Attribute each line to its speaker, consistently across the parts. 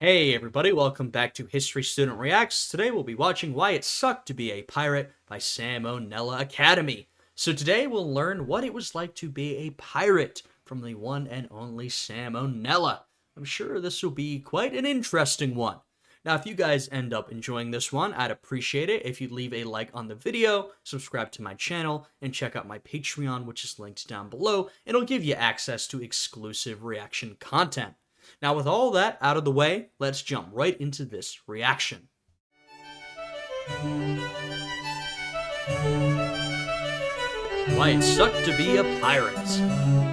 Speaker 1: Hey everybody, welcome back to History Student Reacts. Today we'll be watching Why It Sucked to Be a Pirate by Sam O'Nella Academy. So today we'll learn what it was like to be a pirate from the one and only Sam O'Nella. I'm sure this will be quite an interesting one. Now, if you guys end up enjoying this one, I'd appreciate it if you'd leave a like on the video, subscribe to my channel, and check out my Patreon, which is linked down below. It'll give you access to exclusive reaction content. Now, with all that out of the way, let's jump right into this reaction. Why it sucked to be a pirate.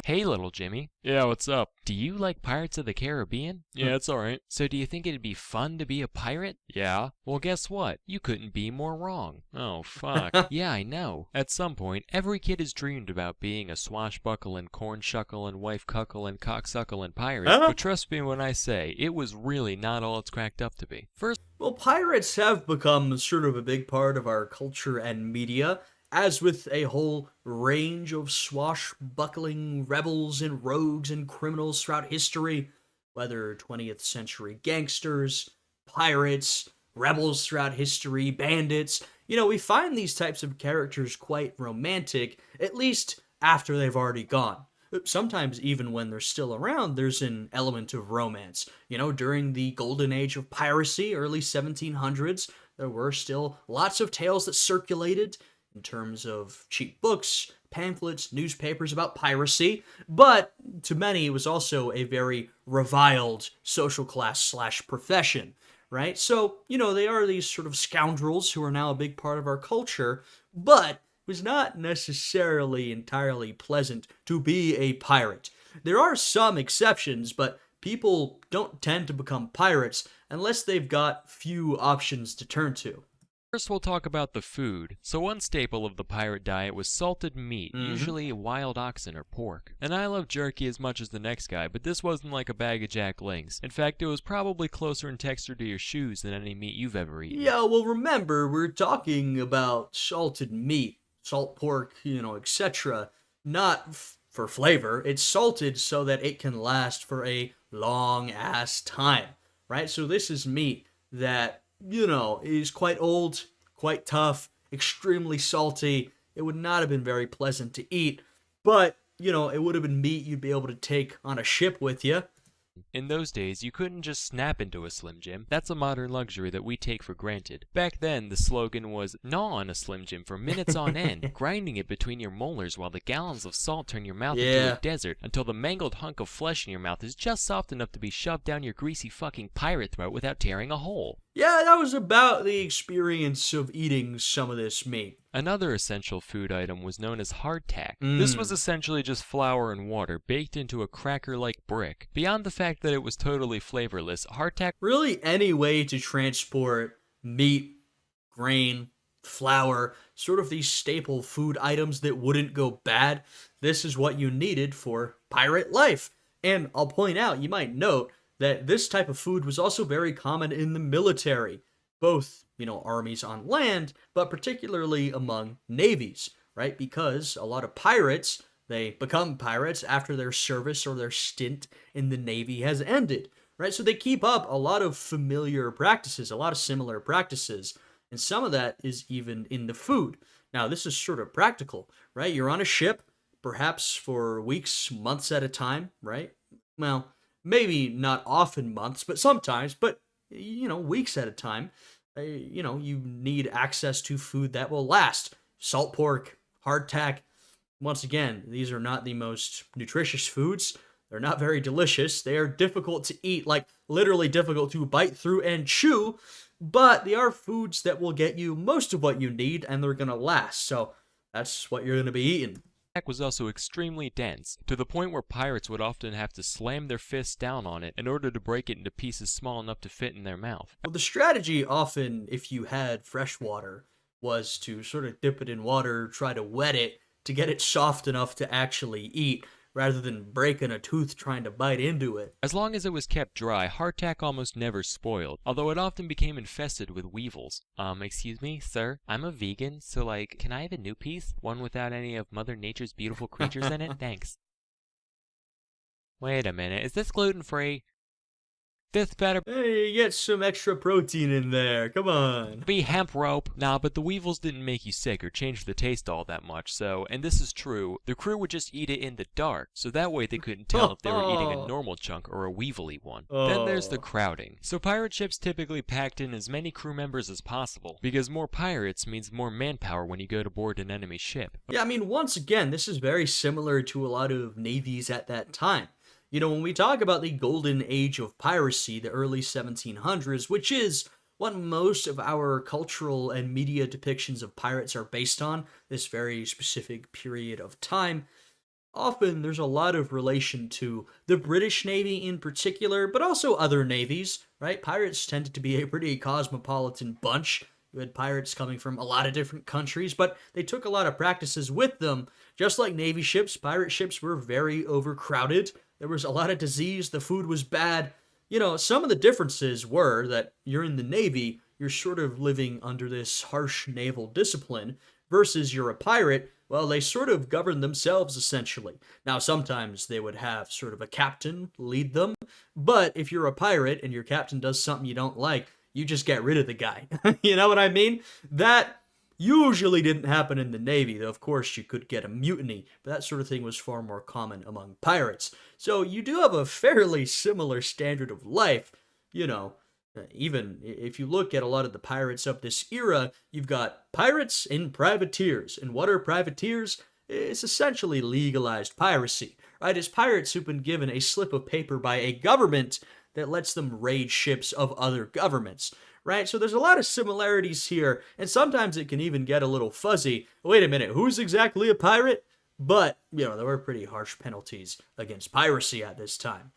Speaker 2: Hey, little Jimmy.
Speaker 3: Yeah, what's up?
Speaker 2: Do you like Pirates of the Caribbean?
Speaker 3: Yeah, it's alright.
Speaker 2: So do you think it'd be fun to be a pirate?
Speaker 3: Yeah?
Speaker 2: Well, guess what? You couldn't be more wrong.
Speaker 3: Oh, fuck.
Speaker 2: Yeah, I know. At some point, every kid has dreamed about being a swashbuckling, corn-shuckling, wife-cuckling, cocksuckling pirate. But trust me when I say, it was really not all it's cracked up to be. First,
Speaker 1: Well, pirates have become sort of a big part of our culture and media, as with a whole range of swashbuckling rebels and rogues and criminals throughout history, whether 20th century gangsters, pirates, rebels throughout history, bandits. We find these types of characters quite romantic, at least after they've already gone. Sometimes, even when they're still around, there's an element of romance. During the golden age of piracy, early 1700s, there were still lots of tales that circulated in terms of cheap books, pamphlets, newspapers about piracy, but to many it was also a very reviled social class slash profession, right? So, they are these sort of scoundrels who are now a big part of our culture, but it was not necessarily entirely pleasant to be a pirate. There are some exceptions, but people don't tend to become pirates unless they've got few options to turn to.
Speaker 2: we'll talk about the food. So one staple of the pirate diet was salted meat,
Speaker 1: Mhm.
Speaker 2: usually wild oxen or pork. And I love jerky as much as the next guy, but this wasn't like a bag of Jack Links. In fact, it was probably closer in texture to your shoes than any meat you've ever eaten.
Speaker 1: Yeah, well, remember, we're talking about salted meat, salt pork, etc. Not for flavor. It's salted so that it can last for a long ass time, right? So this is meat that, is quite old, quite tough, extremely salty. It would not have been very pleasant to eat, but, it would have been meat you'd be able to take on a ship with you.
Speaker 2: In those days, you couldn't just snap into a Slim Jim. That's a modern luxury that we take for granted. Back then, the slogan was gnaw on a Slim Jim for minutes on end, grinding it between your molars while the gallons of salt turn your mouth into
Speaker 1: Yeah.
Speaker 2: a desert until the mangled hunk of flesh in your mouth is just soft enough to be shoved down your greasy fucking pirate throat without tearing a hole.
Speaker 1: Yeah, that was about the experience of eating some of this meat.
Speaker 2: Another essential food item was known as hardtack. This was essentially just flour and water baked into a cracker-like brick. Beyond the fact that it was totally flavorless, hardtack
Speaker 1: Really, any way to transport meat, grain, flour, sort of these staple food items that wouldn't go bad, this is what you needed for pirate life. And I'll point out, you might note that this type of food was also very common in the military, both, armies on land, but particularly among navies, right? Because a lot of pirates, they become pirates after their service or their stint in the Navy has ended, right? So they keep up a lot of familiar practices, a lot of similar practices, and some of that is even in the food. Now, this is sort of practical, right? You're on a ship, perhaps for weeks, months at a time, right? Well, maybe not often months, but sometimes, but weeks at a time. You need access to food that will last. Salt pork, hardtack. Once again, these are not the most nutritious foods. They're not very delicious. They are difficult to eat, like literally difficult to bite through and chew, but they are foods that will get you most of what you need and they're going to last. So that's what you're going to be eating.
Speaker 2: was also extremely dense, to the point where pirates would often have to slam their fists down on it in order to break it into pieces small enough to fit in their mouth.
Speaker 1: Well, the strategy often, if you had fresh water, was to sort of dip it in water, try to wet it to get it soft enough to actually eat, rather than breaking a tooth trying to bite into it.
Speaker 2: As long as it was kept dry, hardtack almost never spoiled, although it often became infested with weevils. Excuse me, sir? I'm a vegan, so can I have a new piece? One without any of Mother Nature's beautiful creatures in it? Thanks. Wait a minute, is this gluten-free? Fifth better
Speaker 1: Hey, get some extra protein in there. Come on.
Speaker 2: be hemp rope. Nah, but the weevils didn't make you sick or change the taste all that much, so, and this is true, the crew would just eat it in the dark, so that way they couldn't tell if they were eating a normal chunk or a weevily one. Then there's the
Speaker 1: Oh.
Speaker 2: crowding. So pirate ships typically packed in as many crew members as possible, because more pirates means more manpower when you go to board an enemy ship.
Speaker 1: Yeah, I mean, once again, this is very similar to a lot of navies at that time. You know, when we talk about the golden age of piracy, the early 1700s, which is what most of our cultural and media depictions of pirates are based on, this very specific period of time, often there's a lot of relation to the British Navy in particular, but also other navies, right? Pirates tended to be a pretty cosmopolitan bunch. You had pirates coming from a lot of different countries, but they took a lot of practices with them. Just like Navy ships, pirate ships were very overcrowded. There was a lot of disease, the food was bad. You know, some of the differences were that you're in the Navy, you're sort of living under this harsh naval discipline, versus you're a pirate, well, they sort of govern themselves essentially. Now, sometimes they would have sort of a captain lead them, but if you're a pirate and your captain does something you don't like, you just get rid of the guy. You know what I mean? That usually didn't happen in the Navy, though of course you could get a mutiny, but that sort of thing was far more common among pirates. So you do have a fairly similar standard of life, you know. Even if you look at a lot of the pirates of this era, you've got pirates and privateers. And what are privateers? It's essentially legalized piracy, right? It's pirates who've been given a slip of paper by a government that lets them raid ships of other governments, right? So there's a lot of similarities here, and sometimes it can even get a little fuzzy. Wait a minute, who's exactly a pirate? But, you know, there were pretty harsh penalties against piracy at this time.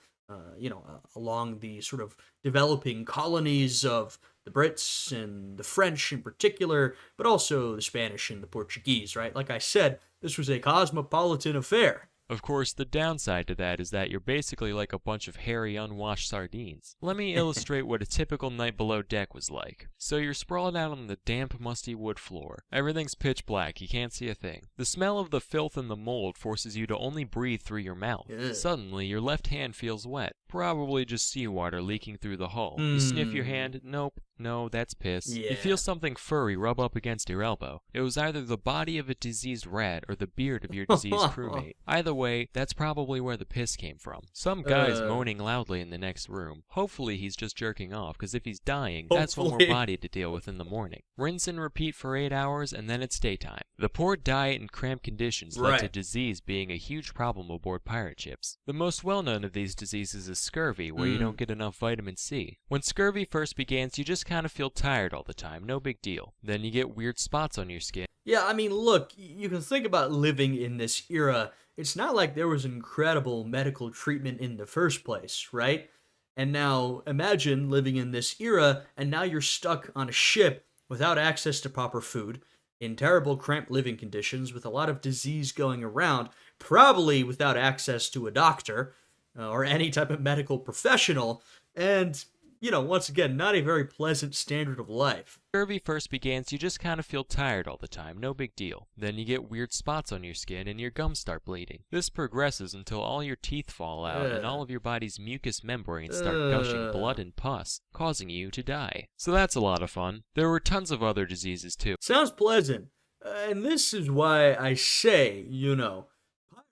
Speaker 1: Along the sort of developing colonies of the Brits and the French in particular, but also the Spanish and the Portuguese, right? Like I said, this was a cosmopolitan affair.
Speaker 2: Of course, the downside to that is that you're basically like a bunch of hairy, unwashed sardines. Let me illustrate what a typical night below deck was like. So you're sprawled out on the damp, musty wood floor. Everything's pitch black, you can't see a thing. The smell of the filth and the mold forces you to only breathe through your mouth.
Speaker 1: Ugh.
Speaker 2: Suddenly, your left hand feels wet. Probably just seawater leaking through the hull. You sniff your hand, nope. No, that's piss.
Speaker 1: Yeah.
Speaker 2: You feel something furry rub up against your elbow. It was either the body of a diseased rat or the beard of your diseased crewmate. Either way, that's probably where the piss came from. Some guy's moaning loudly in the next room. Hopefully he's just jerking off, because if he's dying, that's one more
Speaker 1: Hopefully.
Speaker 2: body to deal with in the morning. Rinse and repeat for 8 hours, and then it's daytime. The poor diet and cramped conditions led to
Speaker 1: Right.
Speaker 2: disease being a huge problem aboard pirate ships. The most well-known of these diseases is scurvy, where you don't get enough vitamin C. When scurvy first begins, you just kind of feel tired all the time, no big deal. Then you get weird spots on your skin.
Speaker 1: Yeah, I mean, look, you can think about living in this era. It's not like there was incredible medical treatment in the first place, right? And now imagine living in this era, and now you're stuck on a ship without access to proper food, in terrible cramped living conditions, with a lot of disease going around, probably without access to a doctor or any type of medical professional, and, you know, once again, not a very pleasant standard of life.
Speaker 2: Scurvy first begins, you just kind of feel tired all the time, no big deal. Then you get weird spots on your skin and your gums start bleeding. This progresses until all your teeth fall out and all of your body's mucous membranes start gushing blood and pus, causing you to die. So that's a lot of fun. There were tons of other diseases too.
Speaker 1: Sounds pleasant. And this is why I say, you know,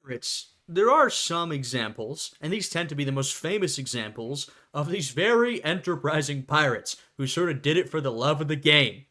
Speaker 1: pirates, there are some examples, and these tend to be the most famous examples, of these very enterprising pirates who sort of did it for the love of the game.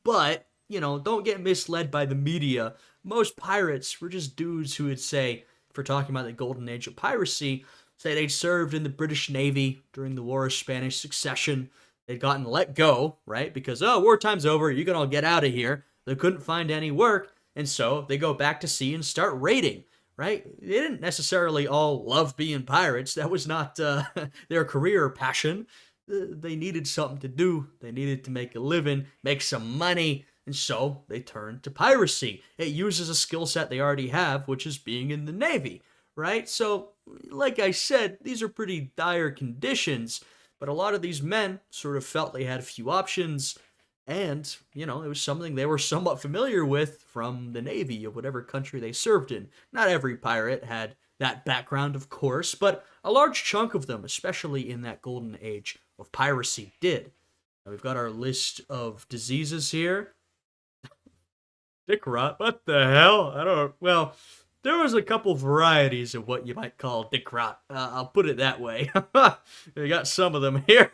Speaker 1: But, you know, don't get misled by the media. Most pirates were just dudes who would say, if we're talking about the golden age of piracy, say they'd served in the British Navy during the War of Spanish Succession. They'd gotten let go, right? Because, oh, wartime's over, you can all get out of here. They couldn't find any work, and so they go back to sea and start raiding, right? They didn't necessarily all love being pirates. That was not their career or passion. They needed something to do. They needed to make a living, make some money, and so they turned to piracy. It uses a skill set they already have, which is being in the Navy, right? So, like I said, these are pretty dire conditions, but a lot of these men sort of felt they had a few options, and, you know, it was something they were somewhat familiar with from the Navy of whatever country they served in. Not every pirate had that background, of course, but a large chunk of them, especially in that golden age of piracy, did. Now, we've got our list of diseases here. Dick rot? What the hell? I don't. Well, there was a couple varieties of what you might call dick rot. I'll put it that way. We got some of them here.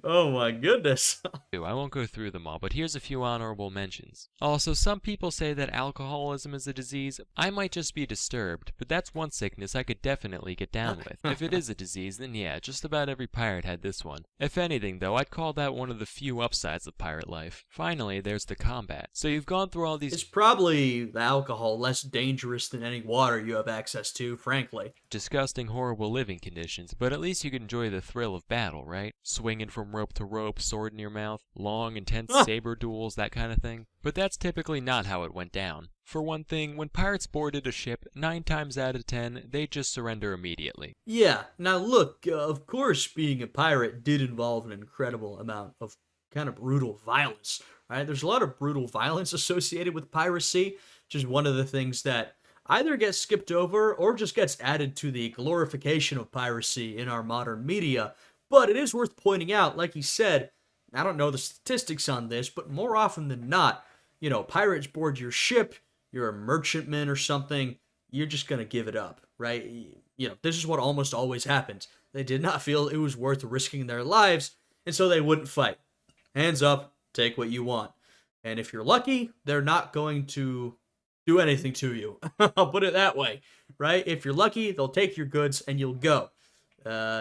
Speaker 1: Oh my goodness.
Speaker 2: I won't go through them all, but here's a few honorable mentions. Also, some people say that alcoholism is a disease. I might just be disturbed, but that's one sickness I could definitely get down with. If it is a disease, then yeah, just about every pirate had this one. If anything, though, I'd call that one of the few upsides of pirate life. Finally, there's the combat. So you've gone through all these
Speaker 1: It's probably the alcohol less dangerous than any water you have access to, frankly.
Speaker 2: disgusting, horrible living conditions, but at least you can enjoy the thrill of battle, right? Swinging from rope to rope, sword in your mouth, long, intense saber duels, that kind of thing. But that's typically not how it went down. For one thing, when pirates boarded a ship, 9 times out of 10, they'd just surrender immediately.
Speaker 1: Yeah, now look, of course, being a pirate did involve an incredible amount of kind of brutal violence, right? There's a lot of brutal violence associated with piracy, which is one of the things that either gets skipped over or just gets added to the glorification of piracy in our modern media. But it is worth pointing out, like he said, I don't know the statistics on this, but more often than not, pirates board your ship, you're a merchantman or something, you're just going to give it up, right? This is what almost always happens. They did not feel it was worth risking their lives, and so they wouldn't fight. Hands up, take what you want. And if you're lucky, they're not going to do anything to you. I'll put it that way, right? If you're lucky, they'll take your goods and you'll go.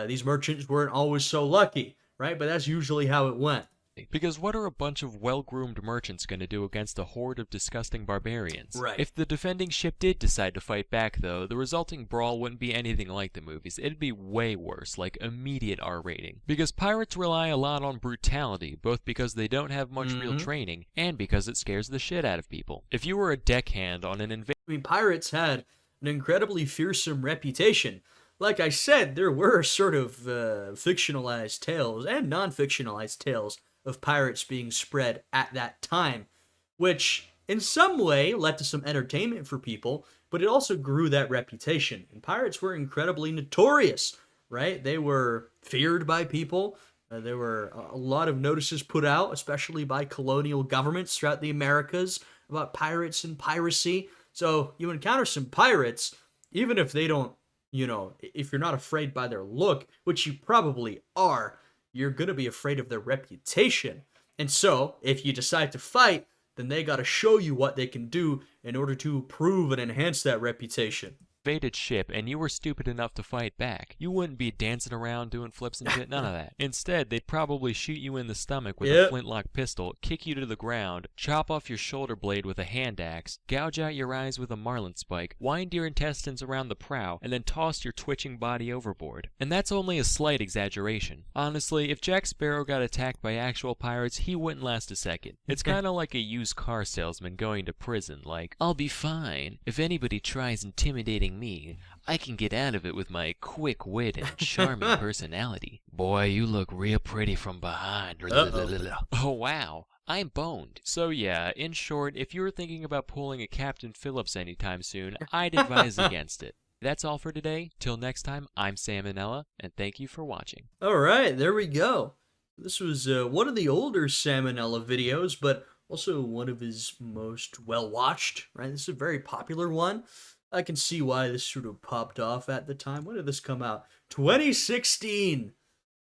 Speaker 1: These merchants weren't always so lucky, right? But that's usually how it went.
Speaker 2: Because what are a bunch of well-groomed merchants going to do against a horde of disgusting barbarians?
Speaker 1: Right.
Speaker 2: If the defending ship did decide to fight back, though, the resulting brawl wouldn't be anything like the movies. It'd be way worse, like immediate R rating. Because pirates rely a lot on brutality, both because they don't have much real training, and because it scares the shit out of people. If you were a deckhand on an
Speaker 1: Pirates had an incredibly fearsome reputation. Like I said, there were sort of fictionalized tales and non-fictionalized tales of pirates being spread at that time, which in some way led to some entertainment for people, but it also grew that reputation. And pirates were incredibly notorious, right? They were feared by people. There were a lot of notices put out, especially by colonial governments throughout the Americas, about pirates and piracy. So you encounter some pirates, even if they don't, if you're not afraid by their look, which you probably are, you're going to be afraid of their reputation. And so, if you decide to fight, then they got to show you what they can do in order to prove and enhance that reputation.
Speaker 2: invaded ship and you were stupid enough to fight back, you wouldn't be dancing around doing flips and shit, none of that. Instead, they'd probably shoot you in the stomach with a flintlock pistol, kick you to the ground, chop off your shoulder blade with a hand axe, gouge out your eyes with a marlin spike, wind your intestines around the prow, and then toss your twitching body overboard. And that's only a slight exaggeration. Honestly, if Jack Sparrow got attacked by actual pirates, he wouldn't last a second. It's kinda like a used car salesman going to prison, like, I'll be fine. If anybody tries intimidating me, I can get out of it with my quick wit and charming personality. Boy, you look real pretty from behind. Oh wow, I'm boned. So yeah, in short, if you were thinking about pulling a Captain Phillips anytime soon, I'd advise against it. That's all for today. Till next time, I'm Salmonella, and thank you for watching.
Speaker 1: All right, there we go. This was one of the older Salmonella videos, but also one of his most well-watched, right? This is a very popular one. I can see why this sort of popped off at the time. When did this come out? 2016!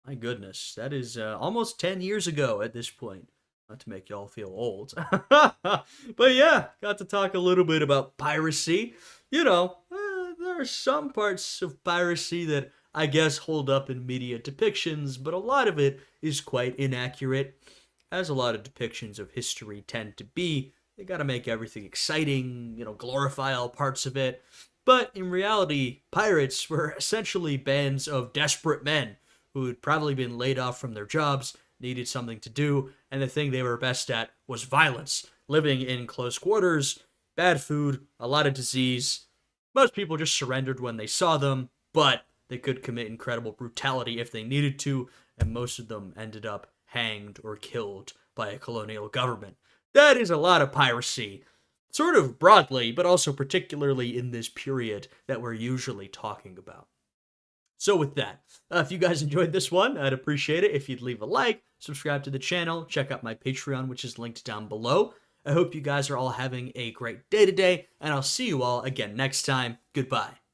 Speaker 1: My goodness, that is almost 10 years ago at this point. Not to make y'all feel old. But yeah, got to talk a little bit about piracy. You know, there are some parts of piracy that I guess hold up in media depictions, but a lot of it is quite inaccurate, as a lot of depictions of history tend to be. They gotta make everything exciting, glorify all parts of it. But in reality, pirates were essentially bands of desperate men who had probably been laid off from their jobs, needed something to do, and the thing they were best at was violence. Living in close quarters, bad food, a lot of disease. Most people just surrendered when they saw them, but they could commit incredible brutality if they needed to, and most of them ended up hanged or killed by a colonial government. That is a lot of piracy. sort of broadly, but also particularly in this period that we're usually talking about. So with that, if you guys enjoyed this one, I'd appreciate it if you'd leave a like, subscribe to the channel, check out my Patreon, which is linked down below. I hope you guys are all having a great day today, and I'll see you all again next time. Goodbye.